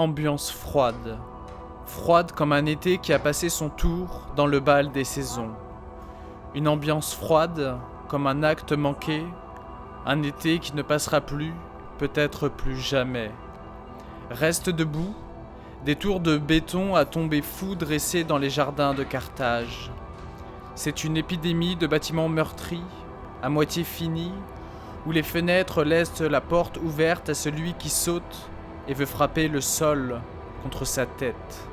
ambiance froide. Froide comme un été qui a passé son tour dans le bal des saisons. Une ambiance froide comme un acte manqué, un été qui ne passera plus, peut-être plus jamais. Reste debout, des tours de béton à tomber fous dressés dans les jardins de Carthage. C'est une épidémie de bâtiments meurtris, à moitié finis, où les fenêtres laissent la porte ouverte à celui qui saute et veut frapper le sol contre sa tête.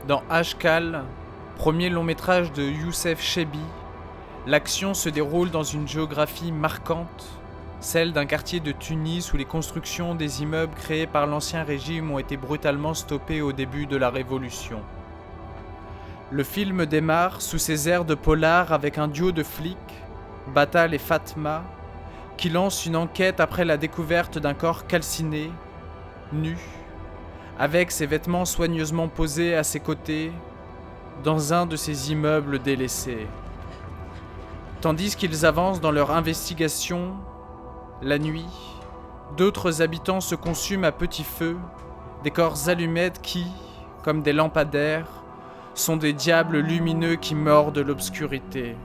Dans Ashkal, premier long métrage de Youssef Chebbi, l'action se déroule dans une géographie marquante, celle d'un quartier de Tunis où les constructions des immeubles créés par l'ancien régime ont été brutalement stoppées au début de la Révolution. Le film démarre sous ses airs de polar avec un duo de flics, Batal et Fatma, qui lancent une enquête après la découverte d'un corps calciné, nu, avec ses vêtements soigneusement posés à ses côtés, dans un de ces immeubles délaissés. Tandis qu'ils avancent dans leur investigation, la nuit, d'autres habitants se consument à petit feu, des corps allumettes qui, comme des lampadaires, sont des diables lumineux qui mordent l'obscurité.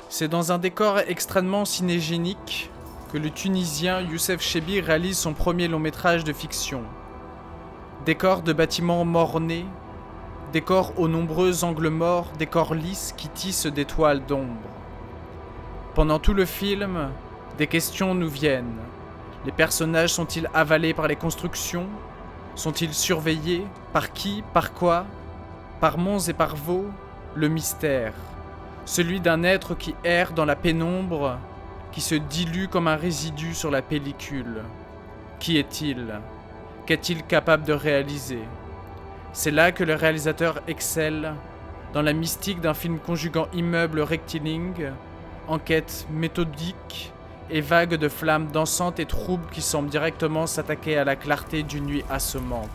C'est dans un décor extrêmement cinégénique que le Tunisien Youssef Chebbi réalise son premier long-métrage de fiction. Décor de bâtiments mornés, décor aux nombreux angles morts, décor lisses qui tissent des toiles d'ombre. Pendant tout le film, des questions nous viennent. Les personnages sont-ils avalés par les constructions ? Sont-ils surveillés ? Par qui ? Par quoi ? Par monts et par veaux ? Le mystère. Celui d'un être qui erre dans la pénombre, qui se dilue comme un résidu sur la pellicule. Qui est-il ? Qu'est-il capable de réaliser ? C'est là que le réalisateur excelle, dans la mystique d'un film conjuguant immeuble rectiligne, enquête méthodique et vague de flammes dansantes et troubles qui semblent directement s'attaquer à la clarté d'une nuit assommante.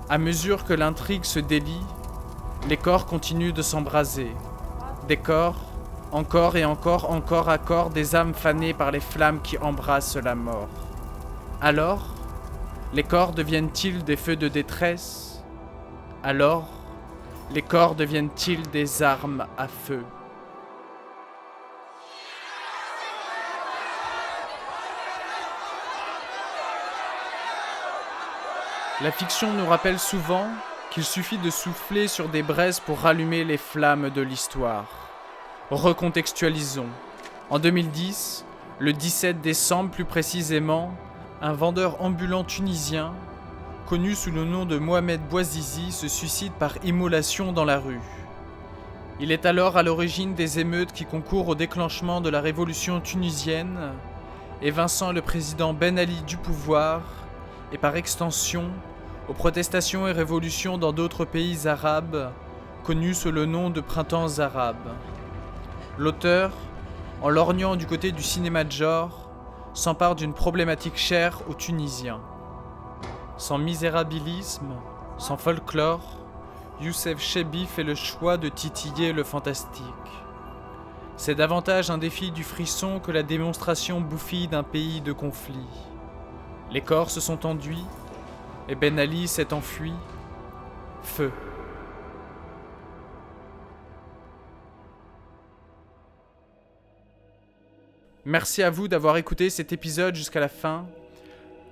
À mesure que l'intrigue se délie, les corps continuent de s'embraser. Des corps, encore et encore, encore à corps, des âmes fanées par les flammes qui embrassent la mort. Alors, les corps deviennent-ils des feux de détresse ? Alors, les corps deviennent-ils des armes à feu ? La fiction nous rappelle souvent qu'il suffit de souffler sur des braises pour rallumer les flammes de l'histoire. Recontextualisons. En 2010, le 17 décembre plus précisément, un vendeur ambulant tunisien, connu sous le nom de Mohamed Bouazizi, se suicide par immolation dans la rue. Il est alors à l'origine des émeutes qui concourent au déclenchement de la révolution tunisienne, évinçant le président Ben Ali du pouvoir, et par extension, aux protestations et révolutions dans d'autres pays arabes, connus sous le nom de printemps arabes. L'auteur, en lorgnant du côté du cinéma de genre, s'empare d'une problématique chère aux Tunisiens. Sans misérabilisme, sans folklore, Youssef Chebbi fait le choix de titiller le fantastique. C'est davantage un défi du frisson que la démonstration bouffie d'un pays de conflit. Les corps se sont enduits, et Ben Ali s'est enfui. Feu. Merci à vous d'avoir écouté cet épisode jusqu'à la fin.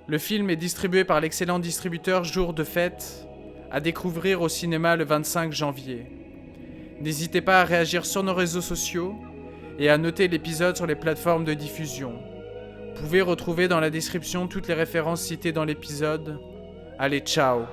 Le film est distribué par l'excellent distributeur Jour de Fête, à découvrir au cinéma le 25 janvier. N'hésitez pas à réagir sur nos réseaux sociaux et à noter l'épisode sur les plateformes de diffusion. Vous pouvez retrouver dans la description toutes les références citées dans l'épisode. Allez, ciao!